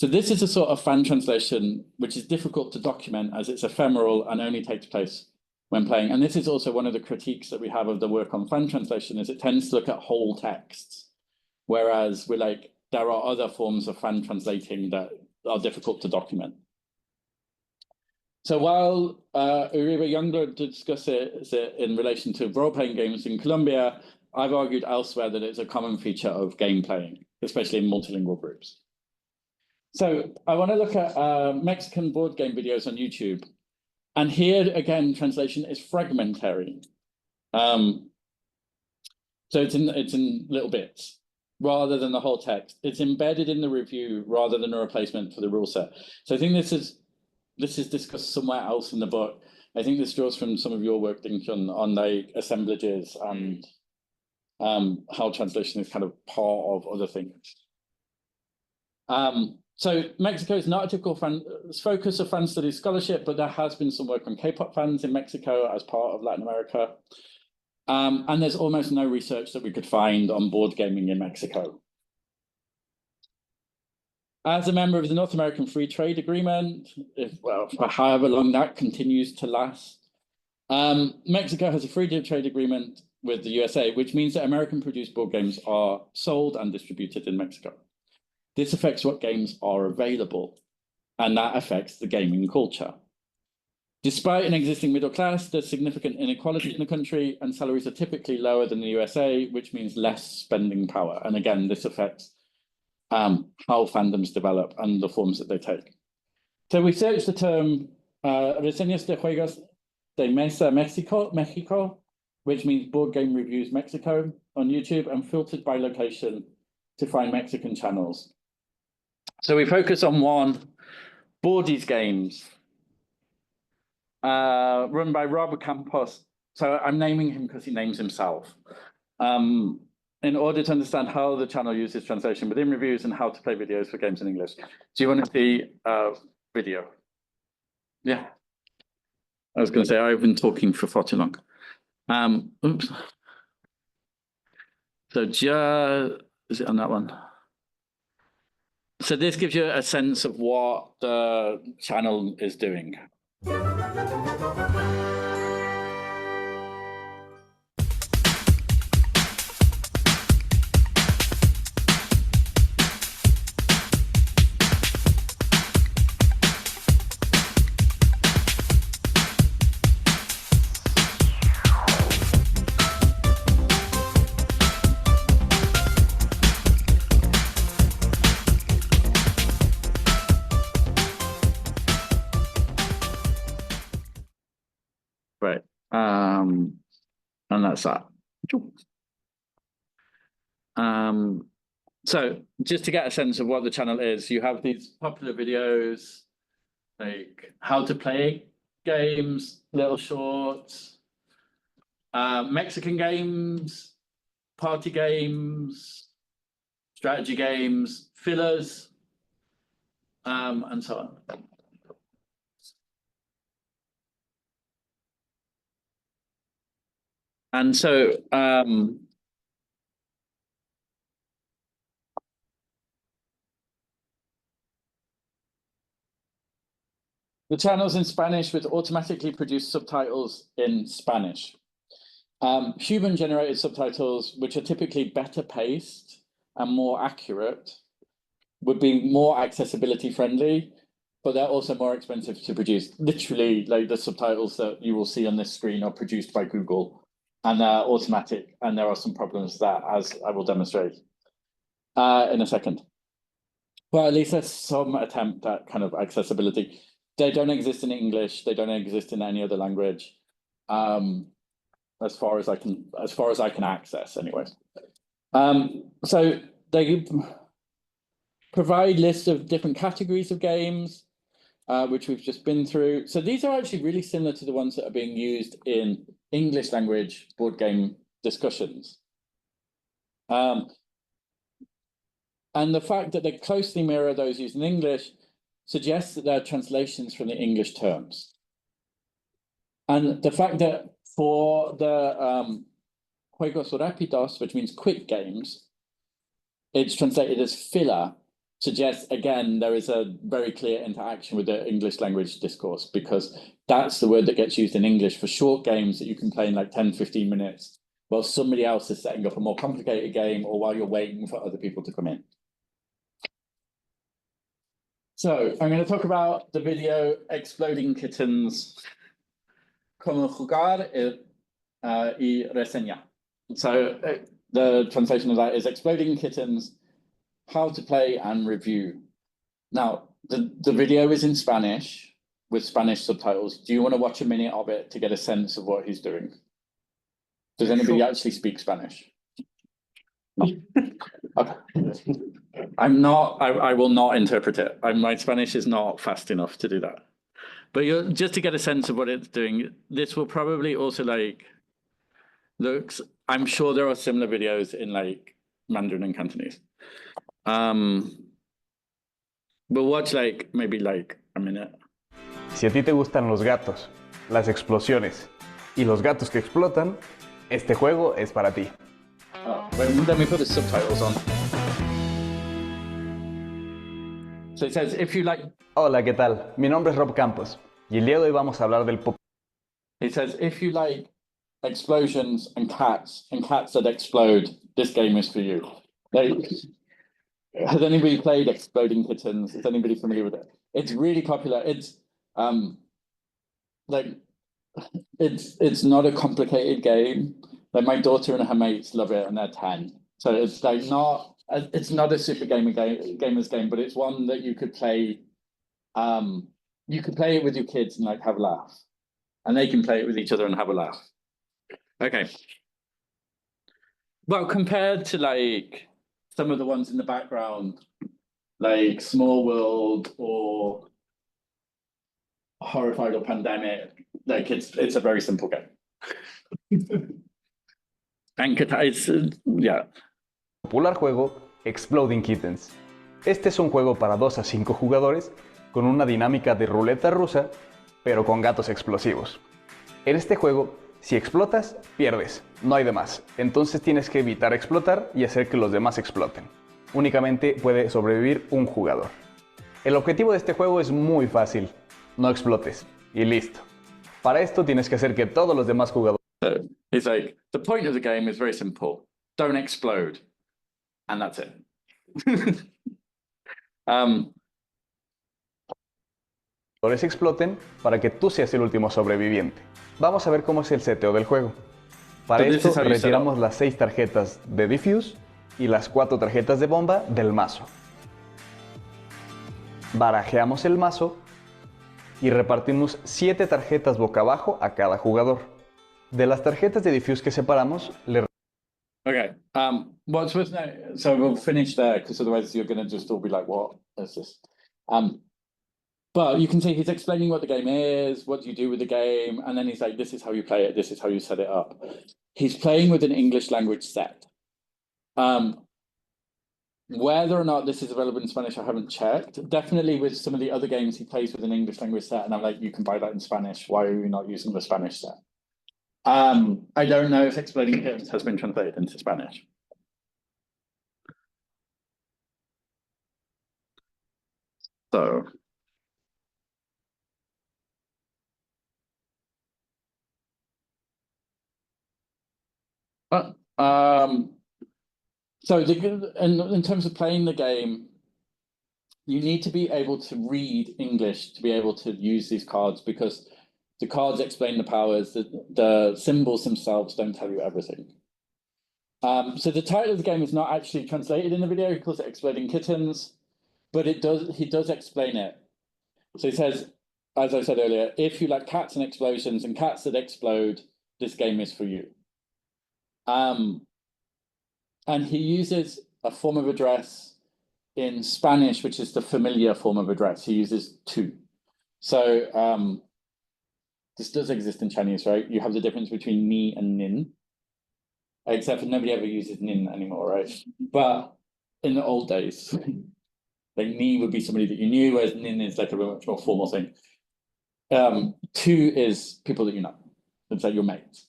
So this is a sort of fan translation, which is difficult to document as it's ephemeral and only takes place when playing. And this is also one of the critiques that we have of the work on fan translation, is it tends to look at whole texts. Whereas we're like, there are other forms of fan translating that are difficult to document. So while Uribe Youngblood discusses it in relation to role-playing games in Colombia, I've argued elsewhere that it's a common feature of game playing, especially in multilingual groups. So I want to look at Mexican board game videos on YouTube. And here, again, translation is fragmentary. So it's in little bits rather than the whole text. It's embedded in the review rather than a replacement for the rule set. So I think this is discussed somewhere else in the book. I think this draws from some of your work, Dingkun, on like assemblages and how translation is kind of part of other things. So Mexico is not a typical focus of fan studies scholarship, but there has been some work on K-pop fans in Mexico as part of Latin America. And there's almost no research that we could find on board gaming in Mexico. As a member of the North American Free Trade Agreement, for however long that continues to last, Mexico has a free trade agreement with the USA, which means that American-produced board games are sold and distributed in Mexico. This affects what games are available, and that affects the gaming culture. Despite an existing middle class, there's significant inequality in the country, and salaries are typically lower than the USA, which means less spending power. And again, this affects how fandoms develop and the forms that they take. So we searched the term Reseñas de Juegos de Mesa Mexico, which means board game reviews Mexico on YouTube, and filtered by location to find Mexican channels. So we focus on one, Boardies Games, run by Rob Campos. So I'm naming him because he names himself. In order to understand how the channel uses translation within reviews and how to play videos for games in English. Do you want to see a video? Yeah. I was going to say, I've been talking for far too long. Oops. So is it on that one? So this gives you a sense of what the channel is doing. Right. And that's that. So just to get a sense of what the channel is, you have these popular videos like how to play games, little shorts, Mexican games, party games, strategy games, fillers, and so on. And so the channel's in Spanish with automatically produced subtitles in Spanish. Human-generated subtitles, which are typically better paced and more accurate, would be more accessibility friendly, but they're also more expensive to produce. Literally, like the subtitles that you will see on this screen are produced by Google, and they're automatic, and there are some problems with that, as I will demonstrate in a second. Well, at least there's some attempt at kind of accessibility. They don't exist in English. They don't exist in any other language, as far as I can access, anyways. So they provide lists of different categories of games, which we've just been through. So these are actually really similar to the ones that are being used in English language board game discussions. And the fact that they closely mirror those used in English suggests that they're translations from the English terms. And the fact that for the Juegos Rápidos, which means quick games, it's translated as filler, suggests, again, there is a very clear interaction with the English language discourse, because that's the word that gets used in English for short games that you can play in like 10, 15 minutes, while somebody else is setting up a more complicated game, or while you're waiting for other people to come in. So I'm going to talk about the video Exploding Kittens, Como jugar y reseña. So the translation of that is Exploding Kittens, how to play and review. Now, the video is in Spanish with Spanish subtitles. Do you want to watch a minute of it to get a sense of what he's doing? Does anybody actually speak Spanish? No. Okay. I will not interpret it. My Spanish is not fast enough to do that. But just to get a sense of what it's doing, this will probably also like looks, I'm sure there are similar videos in like Mandarin and Cantonese. But watch maybe a minute. Si a ti te gustan los gatos, las explosiones y los gatos que explotan, este juego es para ti. Let me put the subtitles on. So it says, if you like... Hola, ¿qué tal? Mi nombre es Rob Campos y el día de hoy vamos a hablar del pop. It says, if you like explosions and cats that explode, this game is for you. Has anybody played Exploding Kittens? Is anybody familiar with it? It's really popular. It's it's not a complicated game. Like my daughter and her mates love it, and they're 10. So it's like it's not a super gamer's game, but it's one that you could play. You could play it with your kids and like have a laugh, and they can play it with each other and have a laugh. Okay. Well, compared to like some of the ones in the background, like Small World or Horrified or Pandemic, like it's a very simple game. And it's, yeah. Popular juego Exploding Kittens. Este es un juego para 2 a 5 jugadores con una dinámica de ruleta rusa, pero con gatos explosivos. En este juego, si explotas, pierdes, no hay de más. Entonces tienes que evitar explotar y hacer que los demás exploten. Únicamente puede sobrevivir un jugador. El objetivo de este juego es muy fácil. No explotes y listo. Para esto tienes que hacer que todos los demás jugadores... So it's like, the point of the game is very simple. Don't explode. And that's it. exploten para que tú seas el último sobreviviente. Vamos a ver cómo es el seteo del juego. Para esto retiramos las 6 tarjetas de Diffuse y las 4 tarjetas de bomba del mazo. Barajeamos el mazo y repartimos 7 tarjetas boca abajo a cada jugador. De las tarjetas de Diffuse que separamos, le... Okay, what's worth noting, so we'll finish there, because otherwise you're going to just all be like, what is this? But you can see he's explaining what the game is, what do you do with the game, and then he's like, this is how you play it, this is how you set it up. He's playing with an English language set. Whether or not this is available in Spanish, I haven't checked. Definitely with some of the other games he plays with an English language set, and I'm like, you can buy that in Spanish. Why are you not using the Spanish set? I don't know if Exploding Kittens has been translated into Spanish. So. So in terms of playing the game, you need to be able to read English to be able to use these cards, because the cards explain the powers, the symbols themselves don't tell you everything. So the title of the game is not actually translated in the video. He calls it Exploding Kittens, but he does explain it. So he says, as I said earlier, if you like cats and explosions and cats that explode, this game is for you. And he uses a form of address in Spanish, which is the familiar form of address. He uses 2. So this does exist in Chinese, right? You have the difference between ni and nin, except for nobody ever uses nin anymore, right? But in the old days, like ni would be somebody that you knew, whereas nin is like a much more formal thing. 2 is people that you know. It's like your mates.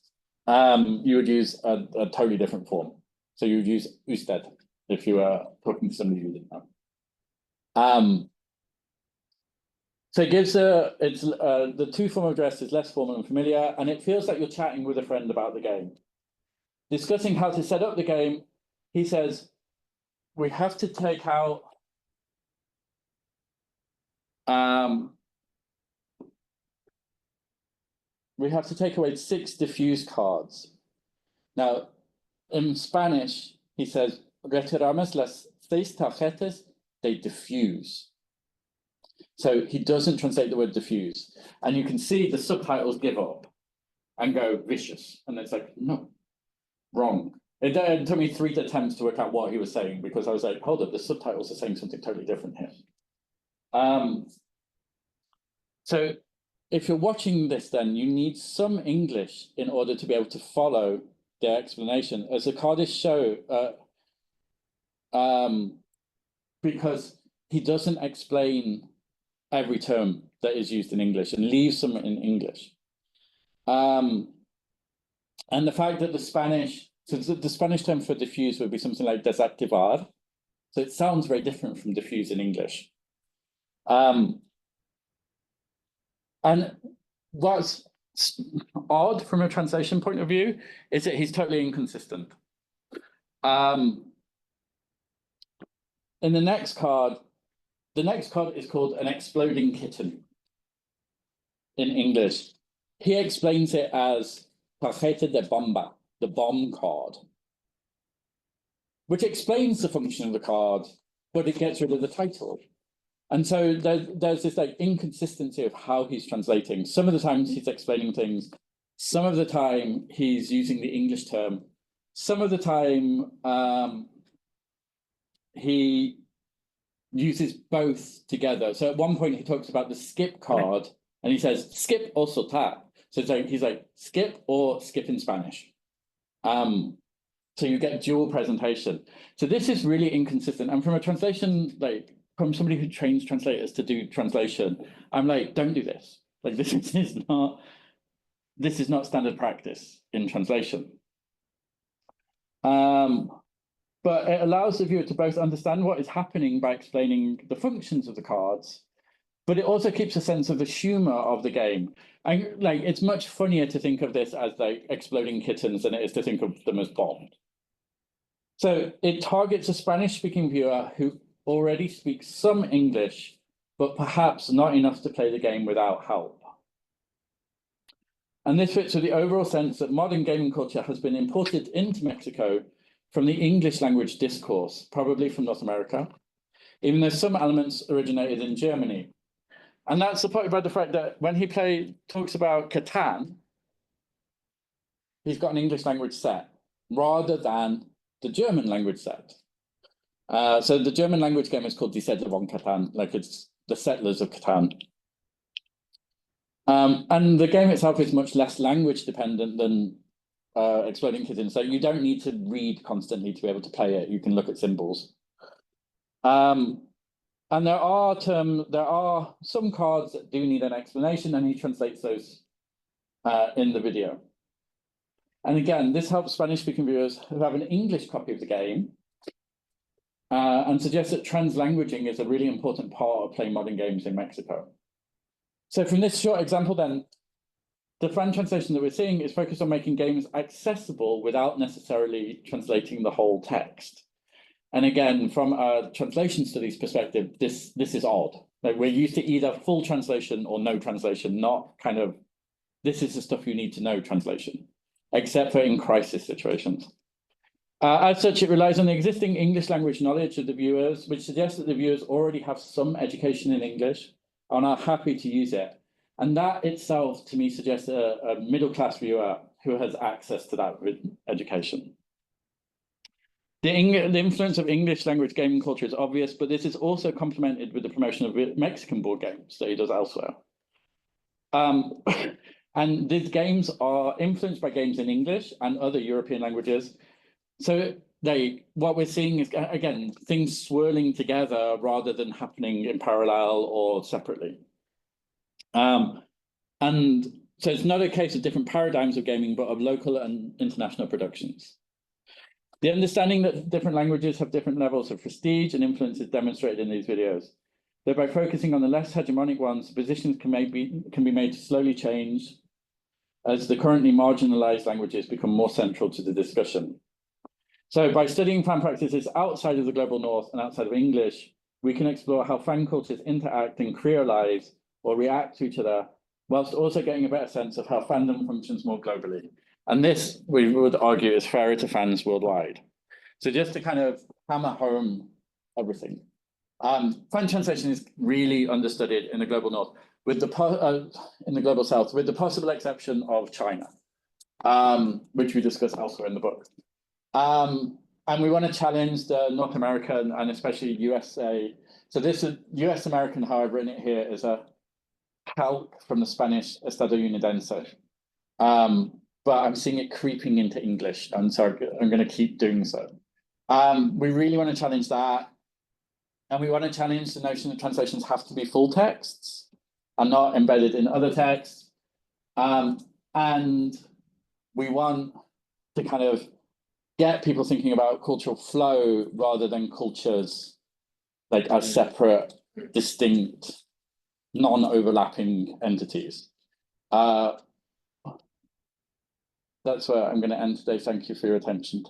You would use a totally different form. So you would use usted if you were talking to somebody you didn't know. So it gives the two form of address is less formal and familiar, and it feels like you're chatting with a friend about the game. Discussing how to set up the game, he says, we have to take out we have to take away 6 diffuse cards. Now, in Spanish, he says, retiramos las 6 tarjetas de diffuse. So he doesn't translate the word diffuse. And you can see the subtitles give up and go vicious. And it's like, no, wrong. It took me 3 attempts to work out what he was saying, because I was like, hold up, the subtitles are saying something totally different here. So if you're watching this, then you need some English in order to be able to follow their explanation. As the cardists show, because he doesn't explain every term that is used in English and leaves some in English. And the fact that the Spanish term for diffuse would be something like desactivar. So it sounds very different from diffuse in English. And what's odd from a translation point of view is that he's totally inconsistent. In the next card is called an exploding kitten in English. He explains it as tarjeta de bomba, the bomb card, which explains the function of the card, but it gets rid of the title. And so there's this like inconsistency of how he's translating. Some of the times he's explaining things, some of the time he's using the English term, some of the time he uses both together. So at one point he talks about the skip card and he says skip or soltar. So he's like skip or skip in Spanish. So you get dual presentation. So this is really inconsistent. And from a translation, like from somebody who trains translators to do translation, I'm like, don't do this. Like this is not standard practice in translation. But it allows the viewer to both understand what is happening by explaining the functions of the cards, but it also keeps a sense of the humor of the game. And like, it's much funnier to think of this as like exploding kittens than it is to think of them as bombed. So it targets a Spanish-speaking viewer who already speaks some English, but perhaps not enough to play the game without help. And this fits with the overall sense that modern gaming culture has been imported into Mexico from the English language discourse, probably from North America, even though some elements originated in Germany. And that's supported by the fact that when he talks about Catan, he's got an English language set rather than the German language set. So the German language game is called Die Siedler von Catan, like it's the settlers of Catan. And the game itself is much less language dependent than Exploding Kittens. So you don't need to read constantly to be able to play it. You can look at symbols. And there are some cards that do need an explanation, and he translates those in the video. And again, this helps Spanish-speaking viewers who have an English copy of the game and suggests that translanguaging is a really important part of playing modern games in Mexico. So from this short example then, the fan translation that we're seeing is focused on making games accessible without necessarily translating the whole text. And again, from a translation studies perspective, this is odd. Like we're used to either full translation or no translation, not kind of, this is the stuff you need to know translation, except for in crisis situations. As such, it relies on the existing English language knowledge of the viewers, which suggests that the viewers already have some education in English and are happy to use it. And that itself, to me, suggests a middle-class viewer who has access to that education. The influence of English language gaming culture is obvious, but this is also complemented with the promotion of Mexican board games that he does elsewhere. And these games are influenced by games in English and other European languages. So what we're seeing is, again, things swirling together rather than happening in parallel or separately. And so it's not a case of different paradigms of gaming, but of local and international productions. The understanding that different languages have different levels of prestige and influence is demonstrated in these videos. that by focusing on the less hegemonic ones, positions can be made to slowly change as the currently marginalized languages become more central to the discussion. So by studying fan practices outside of the global north and outside of English, we can explore how fan cultures interact and creolize or react to each other, whilst also getting a better sense of how fandom functions more globally. And this, we would argue, is fairer to fans worldwide. So just to kind of hammer home everything. Fan translation is really understudied in the global north, with in the global south, with the possible exception of China, which we discuss elsewhere in the book. And we want to challenge the North American and especially USA. So this is US American, how I've written it here, is a calc from the Spanish Estado Unidense. But I'm seeing it creeping into English, and so I'm going to keep doing so. We really want to challenge that. And we want to challenge the notion that translations have to be full texts and not embedded in other texts. And we want to kind of get people thinking about cultural flow rather than cultures like as separate, distinct, non-overlapping entities. That's where I'm going to end today. Thank you for your attention.